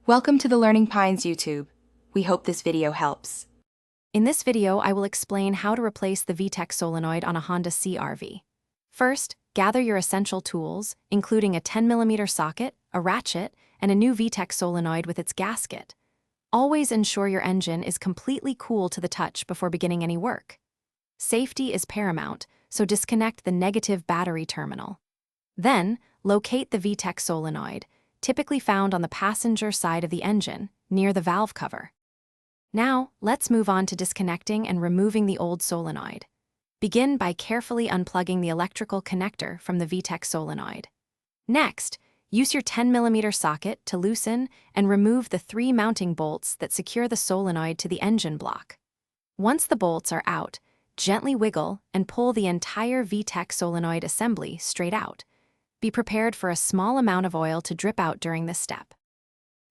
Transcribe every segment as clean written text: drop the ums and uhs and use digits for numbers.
Welcome to the Learning Pines YouTube. We hope this video helps. In this video, I will explain how to replace the Vtec Solenoid on a Honda CR-V. First, gather your essential tools, including a 10mm socket, a ratchet, and a new Vtec Solenoid with its gasket. Always ensure your engine is completely cool to the touch before beginning any work. Safety is paramount, so disconnect the negative battery terminal. Then, locate the Vtec Solenoid, typically found on the passenger side of the engine, near the valve cover. Now, let's move on to disconnecting and removing the old solenoid. Begin by carefully unplugging the electrical connector from the Vtec Solenoid. Next, use your 10mm socket to loosen and remove the 3 mounting bolts that secure the solenoid to the engine block. Once the bolts are out, gently wiggle and pull the entire Vtec Solenoid assembly straight out. Be prepared for a small amount of oil to drip out during this step.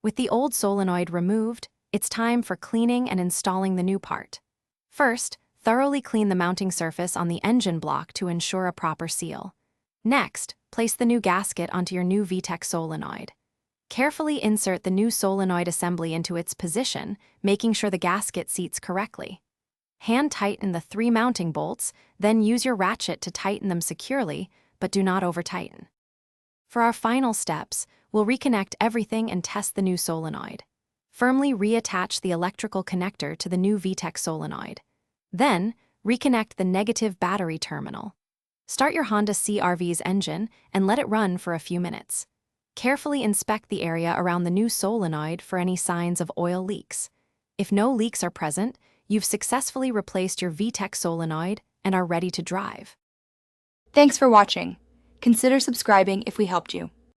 With the old solenoid removed, it's time for cleaning and installing the new part. First, thoroughly clean the mounting surface on the engine block to ensure a proper seal. Next, place the new gasket onto your new Vtec Solenoid. Carefully insert the new solenoid assembly into its position, making sure the gasket seats correctly. Hand tighten the 3 mounting bolts, then use your ratchet to tighten them securely, but do not over-tighten. For our final steps, we'll reconnect everything and test the new solenoid. Firmly reattach the electrical connector to the new Vtec Solenoid. Then, reconnect the negative battery terminal. Start your Honda CR-V's engine and let it run for a few minutes. Carefully inspect the area around the new solenoid for any signs of oil leaks. If no leaks are present, you've successfully replaced your Vtec Solenoid and are ready to drive. Thanks for watching. Consider subscribing if we helped you.